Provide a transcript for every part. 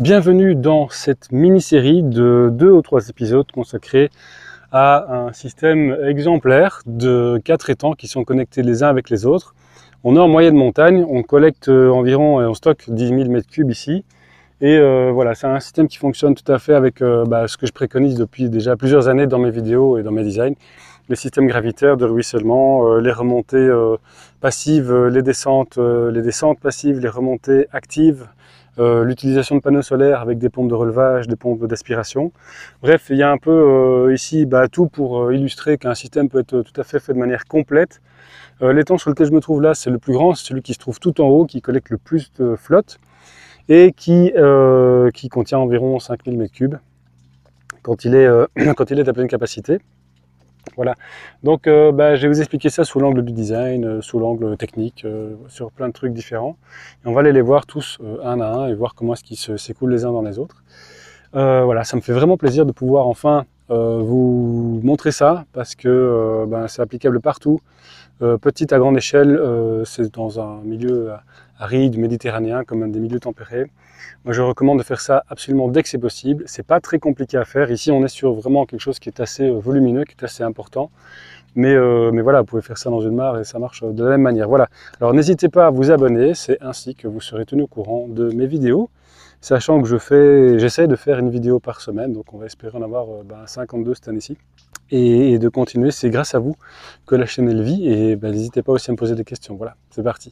Bienvenue dans cette mini-série de 2 ou 3 épisodes consacrés à un système exemplaire de 4 étangs qui sont connectés les uns avec les autres. On est en moyenne montagne, on collecte environ et on stocke 10 000 m3 ici. Et voilà, c'est un système qui fonctionne tout à fait avec ce que je préconise depuis déjà plusieurs années dans mes vidéos et dans mes designs. Les systèmes gravitaires de ruissellement, les remontées passives, les descentes passives, les remontées actives, l'utilisation de panneaux solaires avec des pompes de relevage, des pompes d'aspiration. Bref, il y a un peu ici tout pour illustrer qu'un système peut être tout à fait fait de manière complète. L'étang sur lequel je me trouve là, c'est le plus grand, c'est celui qui se trouve tout en haut, qui collecte le plus de flotte et qui contient environ 5000 m3 quand il est à pleine capacité. Voilà, donc je vais vous expliquer ça sous l'angle du design, sous l'angle technique, sur plein de trucs différents. Et on va aller les voir tous un à un et voir comment est-ce qu'ils s'écoulent les uns dans les autres. Voilà, ça me fait vraiment plaisir de pouvoir enfin vous montrer ça, parce que c'est applicable partout, petite à grande échelle, c'est dans un milieu aride, méditerranéen, comme un des milieux tempérés. Moi, je recommande de faire ça absolument dès que c'est possible. C'est pas très compliqué à faire. Ici, on est sur vraiment quelque chose qui est assez volumineux, qui est assez important. Mais voilà, vous pouvez faire ça dans une mare et ça marche de la même manière. Voilà. Alors, n'hésitez pas à vous abonner. C'est ainsi que vous serez tenu au courant de mes vidéos. Sachant que j'essaie de faire une vidéo par semaine. Donc, on va espérer en avoir 52 cette année-ci. Et de continuer. C'est grâce à vous que la chaîne elle vit. Et n'hésitez pas aussi à me poser des questions. Voilà, c'est parti.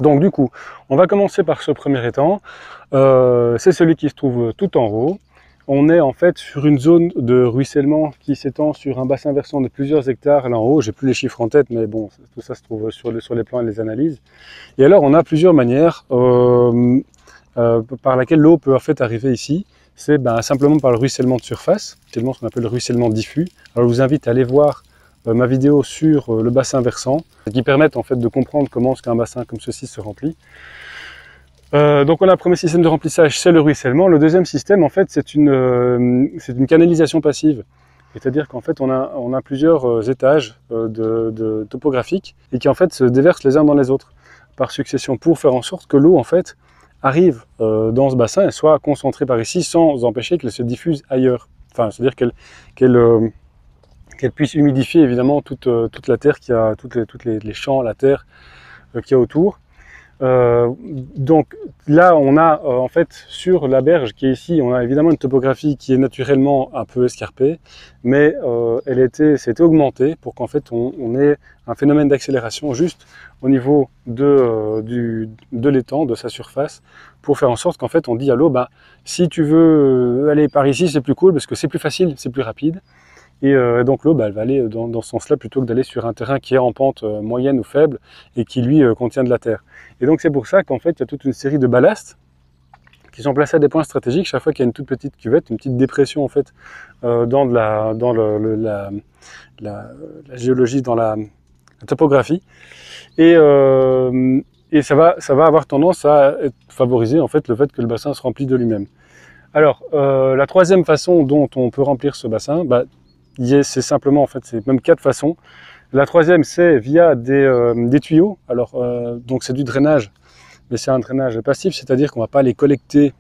Donc du coup, on va commencer par ce premier étang. C'est celui qui se trouve tout en haut. On est en fait sur une zone de ruissellement qui s'étend sur un bassin versant de plusieurs hectares là en haut. J'ai plus les chiffres en tête, mais bon, tout ça se trouve sur les plans et les analyses. Et alors, on a plusieurs manières par laquelle l'eau peut en fait arriver ici. C'est simplement par le ruissellement de surface, tellement ce qu'on appelle le ruissellement diffus. Alors, je vous invite à aller voir ma vidéo sur le bassin versant, qui permettent en fait de comprendre comment est-ce qu'un bassin comme ceci se remplit. Donc on a le premier système de remplissage, c'est le ruissellement. Le deuxième système, en fait, c'est une canalisation passive. C'est-à-dire qu'en fait, on a plusieurs étages topographiques et qui en fait se déversent les uns dans les autres par succession pour faire en sorte que l'eau en fait arrive dans ce bassin et soit concentrée par ici sans empêcher qu'elle se diffuse ailleurs. Enfin, c'est-à-dire qu'elle puisse humidifier évidemment toute la terre qui a, tous les champs, la terre qu'il y a autour. Donc là on a en fait sur la berge qui est ici, on a évidemment une topographie qui est naturellement un peu escarpée, mais c'était augmenté pour qu'en fait on ait un phénomène d'accélération juste au niveau de l'étang, de sa surface, pour faire en sorte qu'en fait on dit à l'eau, si tu veux aller par ici c'est plus cool parce que c'est plus facile, c'est plus rapide. Et donc l'eau, elle va aller dans ce sens-là plutôt que d'aller sur un terrain qui est en pente moyenne ou faible et qui lui contient de la terre. Et donc c'est pour ça qu'en fait il y a toute une série de ballasts qui sont placés à des points stratégiques chaque fois qu'il y a une toute petite cuvette, une petite dépression en fait dans la géologie, dans la topographie. Et ça va avoir tendance à favoriser en fait le fait que le bassin se remplit de lui-même. Alors la troisième façon dont on peut remplir ce bassin, c'est simplement, en fait, c'est même 4 façons. La troisième, c'est via des tuyaux. Alors, donc c'est du drainage, mais c'est un drainage passif, c'est-à-dire qu'on ne va pas aller collecter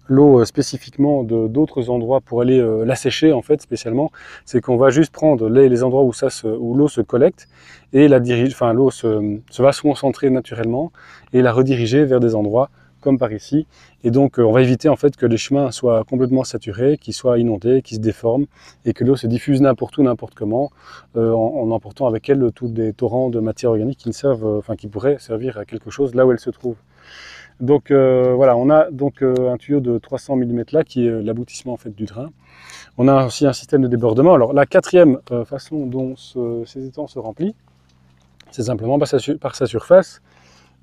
l'eau spécifiquement d'autres endroits pour aller l'assécher, en fait, spécialement. C'est qu'on va juste prendre les endroits où l'eau se collecte et l'eau se va se concentrer naturellement et la rediriger vers des endroits comme par ici, et donc on va éviter en fait que les chemins soient complètement saturés, qu'ils soient inondés, qu'ils se déforment, et que l'eau se diffuse n'importe où, n'importe comment, en emportant avec elle tous des torrents de matière organique qui pourraient servir à quelque chose là où elle se trouve. Donc voilà, on a donc un tuyau de 300 mm là, qui est l'aboutissement en fait du drain. On a aussi un système de débordement. Alors la quatrième façon dont ces étangs se remplissent, c'est simplement par sa surface.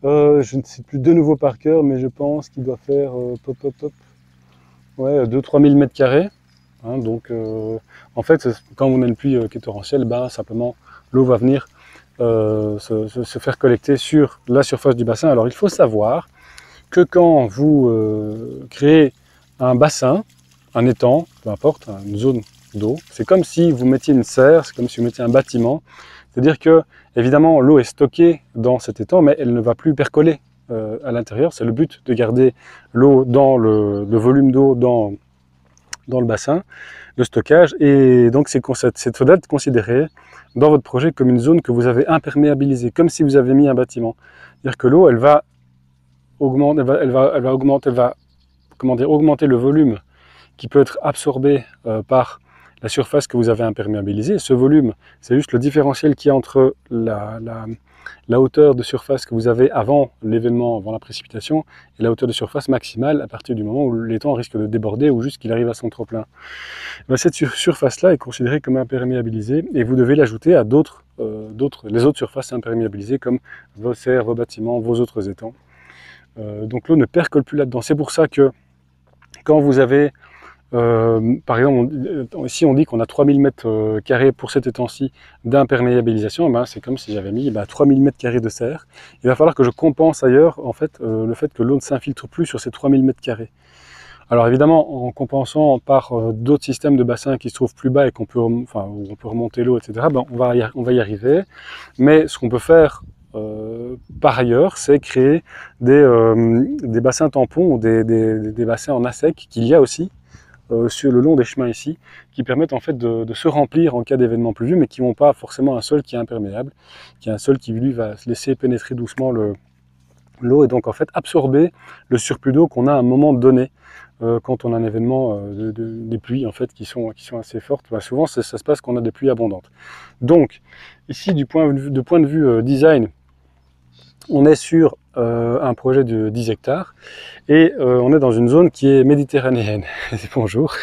Je ne sais plus de nouveau par cœur, mais je pense qu'il doit faire 2-3 000 m². Hein, donc, en fait, quand on a une pluie qui est torrentielle, simplement l'eau va venir se faire collecter sur la surface du bassin. Alors, il faut savoir que quand vous créez un bassin, un étang, peu importe, une zone d'eau. C'est comme si vous mettiez une serre, c'est comme si vous mettiez un bâtiment. C'est-à-dire que, évidemment, l'eau est stockée dans cet étang, mais elle ne va plus percoler à l'intérieur. C'est le but de garder l'eau dans le volume d'eau dans le bassin de stockage. Et donc, cette doit être considérée dans votre projet comme une zone que vous avez imperméabilisée, comme si vous avez mis un bâtiment. C'est-à-dire que l'eau, elle va augmenter, augmenter le volume qui peut être absorbé par la surface que vous avez imperméabilisée. Ce volume, c'est juste le différentiel qu'il y a entre la hauteur de surface que vous avez avant l'événement, avant la précipitation, et la hauteur de surface maximale à partir du moment où l'étang risque de déborder ou juste qu'il arrive à son trop-plein. Cette surface-là est considérée comme imperméabilisée et vous devez l'ajouter à les autres surfaces imperméabilisées comme vos serres, vos bâtiments, vos autres étangs. Donc l'eau ne percole plus là-dedans. C'est pour ça que quand vous avez par exemple, ici on dit qu'on a 3000 m² pour cet étang-ci d'imperméabilisation, c'est comme si j'avais mis 3000 m² de serre. Il va falloir que je compense ailleurs en fait, le fait que l'eau ne s'infiltre plus sur ces 3000 m². Alors évidemment, en compensant par d'autres systèmes de bassins qui se trouvent plus bas et où on peut remonter l'eau, etc., on va y arriver. Mais ce qu'on peut faire par ailleurs, c'est créer des bassins tampons ou des bassins en assec qu'il y a aussi sur le long des chemins ici, qui permettent en fait de se remplir en cas d'événement pluvieux, mais qui n'ont pas forcément un sol qui est imperméable, qui est un sol qui lui va laisser pénétrer doucement l'eau et donc en fait absorber le surplus d'eau qu'on a à un moment donné quand on a un événement des pluies en fait qui sont assez fortes. Souvent ça se passe quand on a des pluies abondantes. Donc ici du point de vue design, on est sur un projet de 10 hectares et on est dans une zone qui est méditerranéenne. Bonjour.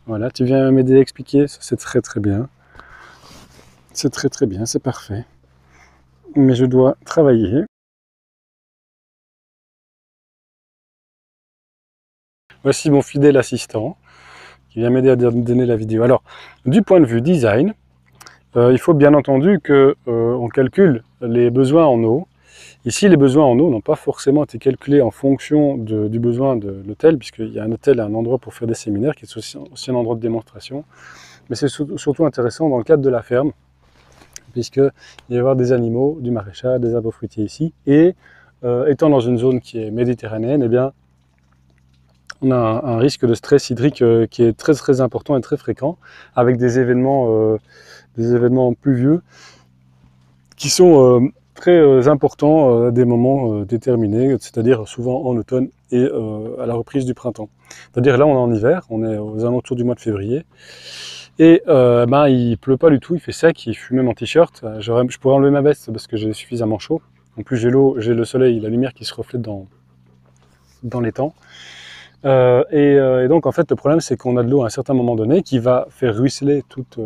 Voilà, tu viens m'aider à expliquer, c'est très très bien. C'est très très bien, c'est parfait. Mais je dois travailler. Voici mon fidèle assistant qui vient m'aider à donner la vidéo. Alors, du point de vue design, il faut bien entendu qu'on calcule les besoins en eau. Ici, les besoins en eau n'ont pas forcément été calculés en fonction du besoin de l'hôtel, puisqu'il y a un hôtel, un endroit pour faire des séminaires, qui est aussi un endroit de démonstration. Mais c'est surtout intéressant dans le cadre de la ferme, puisqu'il va y avoir des animaux, du maraîchage, des arbres fruitiers ici. Et étant dans une zone qui est méditerranéenne, eh bien, on a un risque de stress hydrique qui est très très important et très fréquent, avec des événements pluvieux qui sont très importants à des moments déterminés, c'est-à-dire souvent en automne et à la reprise du printemps. C'est-à-dire là on est en hiver, on est aux alentours du mois de février, et il pleut pas du tout, il fait sec, il fait même en t-shirt. Je pourrais enlever ma veste parce que j'ai suffisamment chaud. En plus j'ai l'eau, j'ai le soleil, la lumière qui se reflète dans l'étang. Et donc en fait le problème c'est qu'on a de l'eau à un certain moment donné qui va faire ruisseler toutes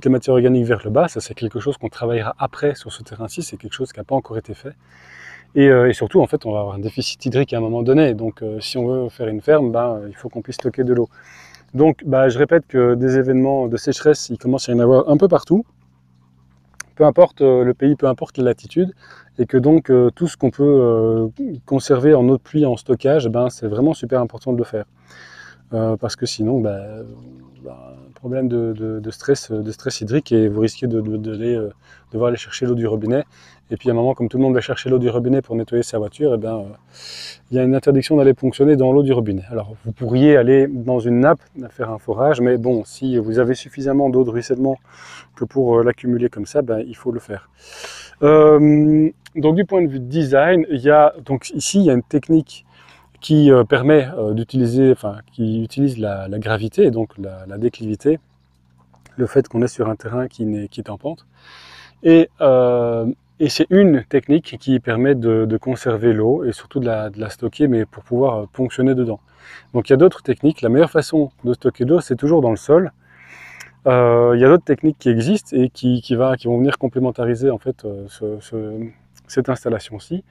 les matières organiques vers le bas. Ça c'est quelque chose qu'on travaillera après sur ce terrain-ci, c'est quelque chose qui n'a pas encore été fait. Et surtout en fait on va avoir un déficit hydrique à un moment donné, donc si on veut faire une ferme, il faut qu'on puisse stocker de l'eau. Donc je répète que des événements de sécheresse, il commence à y en avoir un peu partout, peu importe le pays, peu importe la latitude, et que donc tout ce qu'on peut conserver en eau de pluie, en stockage, c'est vraiment super important de le faire. Parce que sinon, problème de stress hydrique, et vous risquez de devoir aller chercher l'eau du robinet. Et puis à un moment, comme tout le monde va chercher l'eau du robinet pour nettoyer sa voiture, il y a une interdiction d'aller ponctionner dans l'eau du robinet. Alors vous pourriez aller dans une nappe, faire un forage, mais bon, si vous avez suffisamment d'eau de ruissellement que pour l'accumuler comme ça, il faut le faire. Donc du point de vue design, ici il y a une technique qui permet d'utiliser, qui utilise la gravité et donc la déclivité, le fait qu'on est sur un terrain qui est en pente. Et c'est une technique qui permet de conserver l'eau et surtout de la stocker, mais pour pouvoir ponctionner dedans. Donc il y a d'autres techniques. La meilleure façon de stocker de l'eau, c'est toujours dans le sol. Il y a d'autres techniques qui existent et qui vont venir complémentariser en fait cette installation-ci.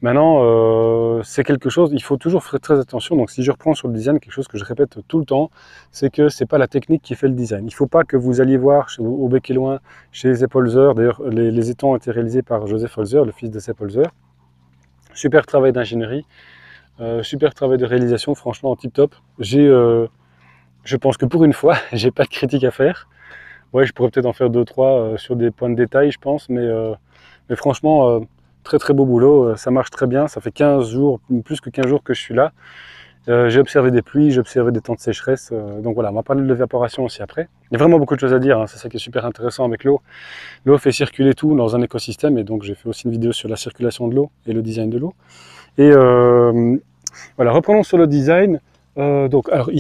Maintenant, c'est quelque chose, il faut toujours faire très attention. Donc si je reprends sur le design, quelque chose que je répète tout le temps, c'est que c'est pas la technique qui fait le design. Il ne faut pas que vous alliez voir au Bec et Loin, chez Sepp Holzer. D'ailleurs, les étangs ont été réalisés par Joseph Holzer, le fils de Sepp Holzer. Super travail d'ingénierie, super travail de réalisation, franchement en tip top. je pense que pour une fois, j'ai pas de critique à faire. Ouais, je pourrais peut-être en faire 2-3 sur des points de détail, je pense, mais franchement, très très beau boulot, ça marche très bien, ça fait 15 jours, plus que 15 jours que je suis là. J'ai observé des pluies, j'ai observé des temps de sécheresse, donc voilà, on va parler de l'évaporation aussi après. Il y a vraiment beaucoup de choses à dire, hein, c'est ça qui est super intéressant avec l'eau. L'eau fait circuler tout dans un écosystème, et donc j'ai fait aussi une vidéo sur la circulation de l'eau et le design de l'eau. Et voilà, reprenons sur le design. Donc, alors,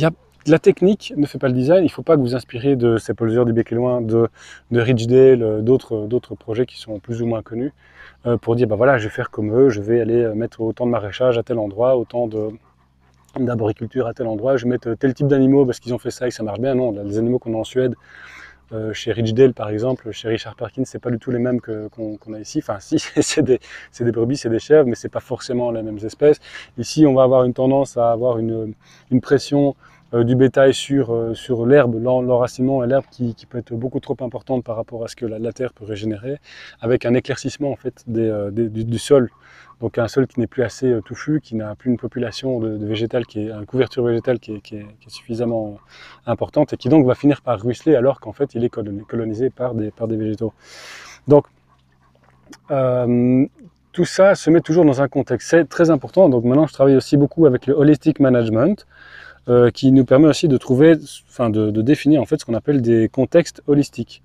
la technique ne fait pas le design. Il ne faut pas que vous inspirez de Sepolzer, du Bec et Loin, de Ridgedale, d'autres projets qui sont plus ou moins connus, pour dire, bah voilà, je vais faire comme eux, je vais aller mettre autant de maraîchage à tel endroit, autant d'arboriculture à tel endroit, je vais mettre tel type d'animaux parce qu'ils ont fait ça et que ça marche bien. Non, les animaux qu'on a en Suède, chez Ridgedale par exemple, chez Richard Perkins, c'est pas du tout les mêmes qu'on a ici. Enfin, si, c'est des brebis, c'est des chèvres, mais c'est pas forcément les mêmes espèces. Ici, on va avoir une tendance à avoir une pression du bétail sur l'herbe, l'enracinement et l'herbe qui peut être beaucoup trop importante par rapport à ce que la terre peut régénérer, avec un éclaircissement en fait du sol. Donc un sol qui n'est plus assez touffu, qui n'a plus une population de végétal, une couverture végétale qui est suffisamment importante et qui donc va finir par ruisseler alors qu'en fait il est colonisé par des végétaux. Donc tout ça se met toujours dans un contexte, c'est très important. Donc maintenant je travaille aussi beaucoup avec le Holistic Management, qui nous permet aussi de trouver, enfin de définir en fait ce qu'on appelle des contextes holistiques.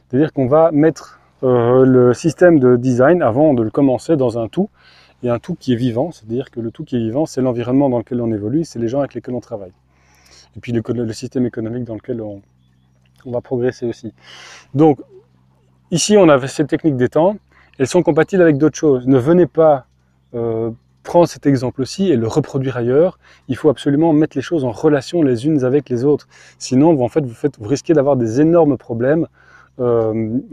C'est-à-dire qu'on va mettre le système de design avant de le commencer dans un tout, et un tout qui est vivant, c'est-à-dire que le tout qui est vivant, c'est l'environnement dans lequel on évolue, c'est les gens avec lesquels on travaille. Et puis le système économique dans lequel on va progresser aussi. Donc ici on a ces techniques des temps, elles sont compatibles avec d'autres choses. Ne venez pas prendre cet exemple-ci et le reproduire ailleurs. Il faut absolument mettre les choses en relation les unes avec les autres. Sinon, en fait, vous risquez d'avoir des énormes problèmes, même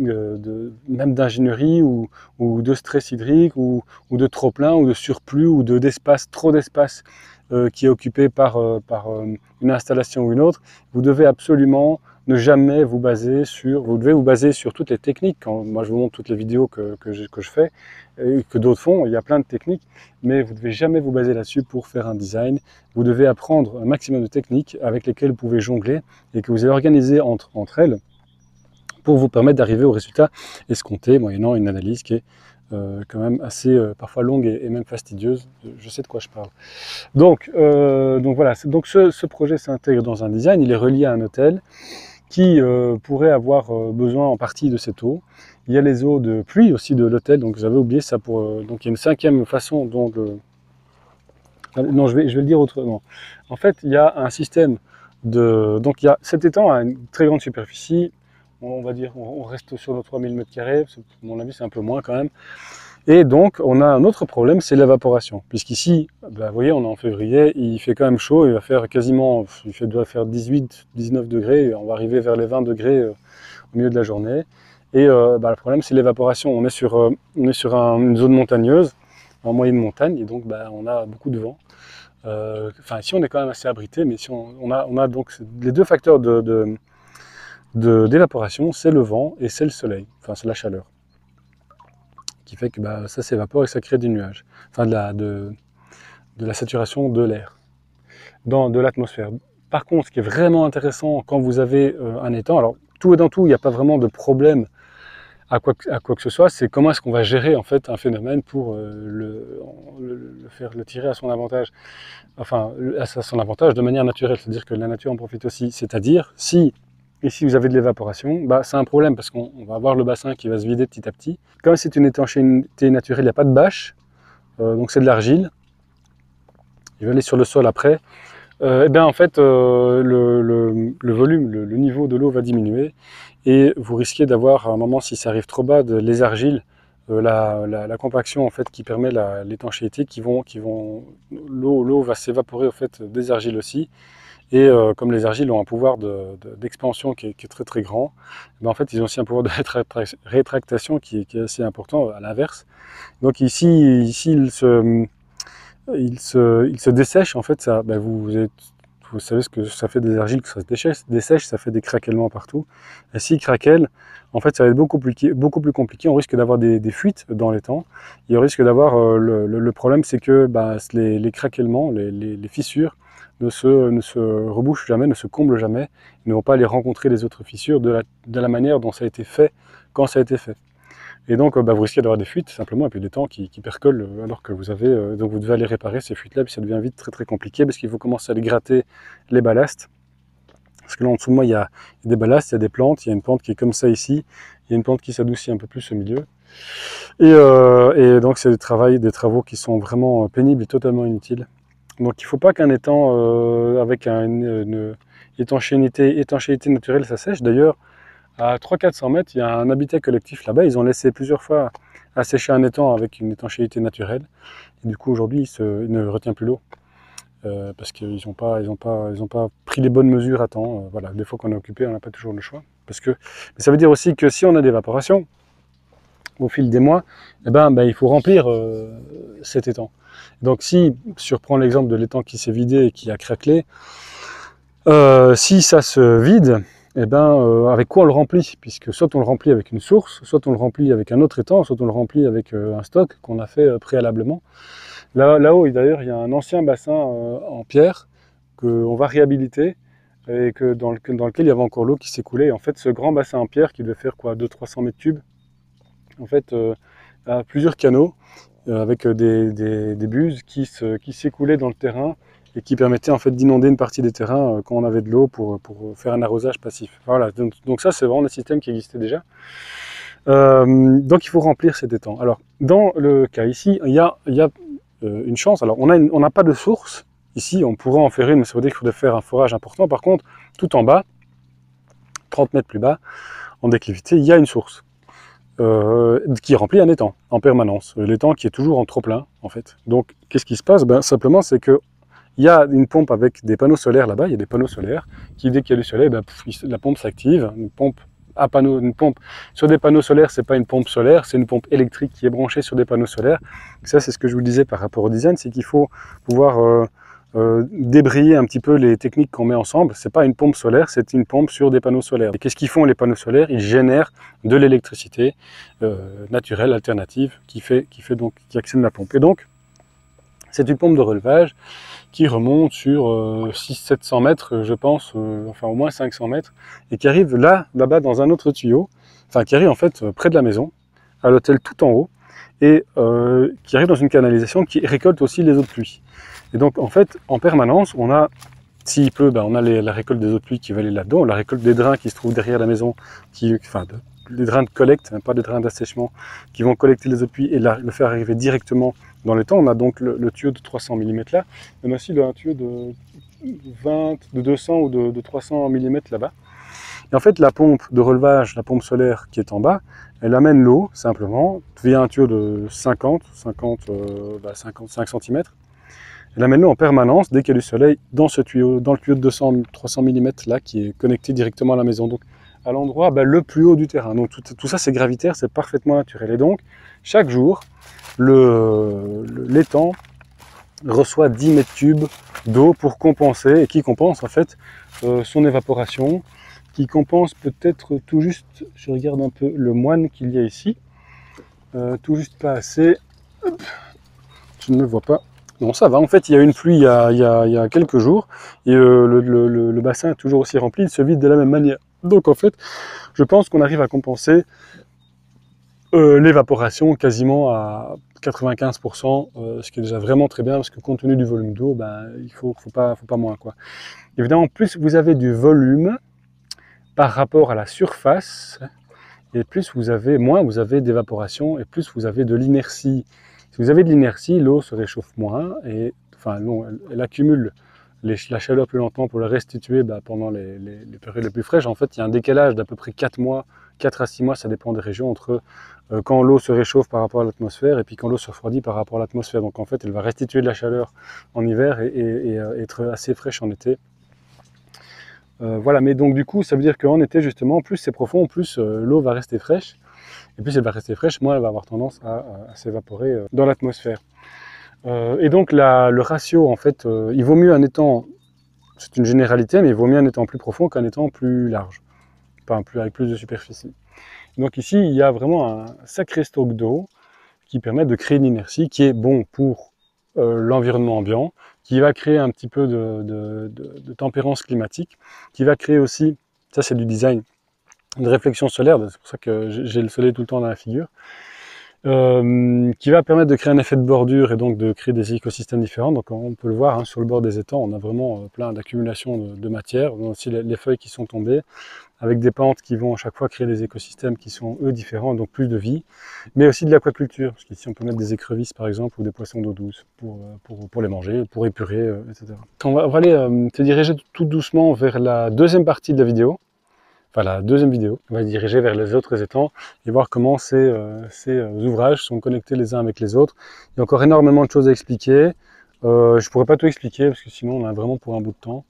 d'ingénierie ou de stress hydrique ou de trop-plein ou de surplus ou d'espace, trop d'espace qui est occupé par une installation ou une autre. Vous devez absolument ne jamais vous baser vous devez vous baser sur toutes les techniques. Quand moi je vous montre toutes les vidéos que je fais et que d'autres font, il y a plein de techniques, mais vous ne devez jamais vous baser là-dessus pour faire un design. Vous devez apprendre un maximum de techniques avec lesquelles vous pouvez jongler et que vous allez organiser entre elles pour vous permettre d'arriver au résultat escompté, moyennant une analyse qui est quand même assez parfois longue et même fastidieuse. Je sais de quoi je parle. Donc voilà, donc ce projet s'intègre dans un design, il est relié à un hôtel qui pourrait avoir besoin en partie de cette eau. Il y a les eaux de pluie aussi de l'hôtel, donc j'avais oublié ça donc il y a une cinquième façon dont non, je vais le dire autrement. En fait, il y a un système donc cet étang a une très grande superficie, on va dire, on reste sur nos 3000 m², à mon avis c'est un peu moins quand même. Et donc on a un autre problème, c'est l'évaporation. Puisqu'ici, vous voyez, on est en février, il fait quand même chaud, il doit faire 18-19 degrés, et on va arriver vers les 20 degrés au milieu de la journée. Et le problème c'est l'évaporation, on est sur une zone montagneuse, en moyenne montagne, et donc on a beaucoup de vent. Ici on est quand même assez abrité, mais si on a donc les deux facteurs d'évaporation, c'est le vent et c'est le soleil, enfin c'est la chaleur, qui fait que ça s'évapore et ça crée des nuages, enfin de la saturation de l'air, de l'atmosphère. Par contre, ce qui est vraiment intéressant quand vous avez un étang, alors tout et dans tout, il n'y a pas vraiment de problème à quoi que ce soit, c'est comment est-ce qu'on va gérer en fait un phénomène pour le tirer à son avantage, enfin à son avantage de manière naturelle, c'est-à-dire que la nature en profite aussi, c'est-à-dire si ici vous avez de l'évaporation, c'est un problème parce qu'on va avoir le bassin qui va se vider petit à petit. Comme c'est une étanchéité naturelle, il n'y a pas de bâche, donc c'est de l'argile. Je vais aller sur le sol après. En fait, le volume, le niveau de l'eau va diminuer et vous risquez d'avoir à un moment, si ça arrive trop bas, les argiles, la compaction en fait qui permet l'étanchéité, l'eau va s'évaporer au fait des argiles aussi. Et comme les argiles ont un pouvoir d'expansion qui est très très grand, en fait ils ont aussi un pouvoir de rétractation qui est assez important à l'inverse. Donc ici il se dessèche en fait, ça, vous savez ce que ça fait des argiles, que ça se dessèche, ça fait des craquellements partout. Et s'il craquelle, en fait ça va être beaucoup plus compliqué, on risque d'avoir des fuites dans l'étang. Il risque d'avoir, le problème c'est que les craquellements, les fissures, ne se rebouchent jamais, ne se comblent jamais, ne vont pas aller rencontrer les autres fissures de la manière dont ça a été fait, quand ça a été fait. Et donc vous risquez d'avoir des fuites simplement, et puis des temps qui percolent alors que vous avez, donc vous devez aller réparer ces fuites-là, puis ça devient vite très très compliqué, parce qu'il faut commencer à aller gratter les ballasts. Parce que là en dessous de moi il y a des ballasts, il y a des plantes, il y a une plante qui est comme ça ici, il y a une plante qui s'adoucit un peu plus au milieu. Et donc c'est des travaux qui sont vraiment pénibles et totalement inutiles. Donc il ne faut pas qu'un étang avec une étanchéité naturelle ça sèche. D'ailleurs, à 300-400 mètres, il y a un habitat collectif là-bas. Ils ont laissé plusieurs fois assécher un étang avec une étanchéité naturelle. Et du coup aujourd'hui il ne retient plus l'eau. Parce qu'ils n'ont pas pris les bonnes mesures à temps. Voilà, des fois qu'on est occupé, on n'a pas toujours le choix. Mais ça veut dire aussi que si on a des évaporations, au fil des mois, eh ben, il faut remplir cet étang. Donc si je reprends l'exemple de l'étang qui s'est vidé et qui a craquelé, si ça se vide, eh avec quoi on le remplit? Puisque soit on le remplit avec une source, soit on le remplit avec un autre étang, soit on le remplit avec un stock qu'on a fait préalablement. Là-haut, d'ailleurs, il y a un ancien bassin en pierre qu'on va réhabiliter et dans lequel il y avait encore l'eau qui s'écoulait. En fait, ce grand bassin en pierre qui devait faire quoi, 200-300 mètres cubes, en fait, a plusieurs canaux avec des buses qui s'écoulaient dans le terrain et qui permettaient en fait d'inonder une partie des terrains quand on avait de l'eau pour faire un arrosage passif. Voilà, donc ça c'est vraiment le système qui existait déjà. Donc il faut remplir cet étang. Alors dans le cas ici, il y a une chance. Alors on n'a pas de source ici, on pourrait en faire une, mais ça veut dire qu'il faudrait faire un forage important. Par contre, tout en bas, 30 mètres plus bas, en déclivité, il y a une source. Qui remplit un étang en permanence, l'étang qui est toujours en trop plein en fait. Donc qu'est-ce qui se passe? Simplement c'est que il y a une pompe avec des panneaux solaires là-bas, il y a des panneaux solaires qui dès qu'il y a du soleil, la pompe s'active, une pompe sur des panneaux solaires, c'est pas une pompe solaire, c'est une pompe électrique qui est branchée sur des panneaux solaires. Ça c'est ce que je vous disais par rapport au design, c'est qu'il faut pouvoir débrayer un petit peu les techniques qu'on met ensemble. C'est pas une pompe solaire, c'est une pompe sur des panneaux solaires. Et qu'est-ce qu'ils font les panneaux solaires? Ils génèrent de l'électricité naturelle, alternative, qui actionne la pompe. Et donc, c'est une pompe de relevage qui remonte sur 600-700 mètres, je pense, enfin au moins 500 mètres, et qui arrive là-bas dans un autre tuyau, enfin qui arrive en fait près de la maison, à l'hôtel tout en haut, et qui arrive dans une canalisation qui récolte aussi les eaux de pluie. Et donc, en fait, en permanence, on a, s'il pleut, on a la récolte des eaux de pluie qui va aller là-dedans, la récolte des drains qui se trouvent derrière la maison, les drains de collecte, pas des drains d'assèchement, qui vont collecter les eaux de pluie et le faire arriver directement dans le temps. On a donc le tuyau de 300 mm là, on a aussi un tuyau de 200 ou de 300 mm là-bas. Et en fait, la pompe de relevage, la pompe solaire qui est en bas, elle amène l'eau, simplement, via un tuyau de 55 cm. Elle amène l'eau en permanence dès qu'il y a du soleil dans ce tuyau, dans le tuyau de 200-300 mm là, qui est connecté directement à la maison. Donc, à l'endroit le plus haut du terrain. Donc, tout ça, c'est gravitaire, c'est parfaitement naturel. Et donc, chaque jour, l'étang reçoit 10 mètres cubes d'eau pour compenser, et qui compense en fait son évaporation, qui compense peut-être tout juste, je regarde un peu le moine qu'il y a ici, tout juste pas assez, hop, je ne le vois pas, non ça va, en fait il y a une pluie il y a quelques jours, et le bassin est toujours aussi rempli, il se vide de la même manière. Donc en fait, je pense qu'on arrive à compenser l'évaporation quasiment à 95%, ce qui est déjà vraiment très bien, parce que compte tenu du volume d'eau, il faut pas moins, quoi. Évidemment, plus vous avez du volume par rapport à la surface, et moins vous avez d'évaporation, et plus vous avez de l'inertie. Si vous avez de l'inertie, l'eau se réchauffe moins, et enfin non, elle accumule la chaleur plus lentement pour la restituer pendant les périodes les plus fraîches. En fait, il y a un décalage d'à peu près 4 à 6 mois, ça dépend des régions, entre quand l'eau se réchauffe par rapport à l'atmosphère et puis quand l'eau se refroidit par rapport à l'atmosphère. Donc en fait, elle va restituer de la chaleur en hiver et être assez fraîche en été. Voilà, mais donc du coup, ça veut dire qu'en été, justement, plus c'est profond, plus l'eau va rester fraîche. Et plus elle va rester fraîche, moins elle va avoir tendance à s'évaporer dans l'atmosphère. Et donc le ratio, en fait, il vaut mieux un étang, c'est une généralité, mais il vaut mieux un étang plus profond qu'un étang plus large, avec plus de superficie. Donc ici, il y a vraiment un sacré stock d'eau qui permet de créer une inertie qui est bon pour l'environnement ambiant, qui va créer un petit peu de tempérance climatique, qui va créer aussi, ça c'est du design, de réflexion solaire, c'est pour ça que j'ai le soleil tout le temps dans la figure, qui va permettre de créer un effet de bordure et donc de créer des écosystèmes différents. Donc on peut le voir, hein, sur le bord des étangs, on a vraiment plein d'accumulations de matière. On a aussi les feuilles qui sont tombées, avec des pentes qui vont à chaque fois créer des écosystèmes qui sont eux différents, donc plus de vie, mais aussi de l'aquaculture, parce qu'ici on peut mettre des écrevisses par exemple, ou des poissons d'eau douce pour les manger, pour épurer, etc. On va aller se diriger tout doucement vers la deuxième partie de la vidéo, enfin la deuxième vidéo. On va se diriger vers les autres étangs et voir comment ces ouvrages sont connectés les uns avec les autres. Il y a encore énormément de choses à expliquer. Je ne pourrais pas tout expliquer parce que sinon on a vraiment pour un bout de temps.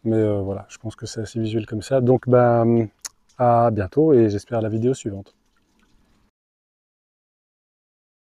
Mais voilà, je pense que c'est assez visuel comme ça. Donc à bientôt et j'espère à la vidéo suivante.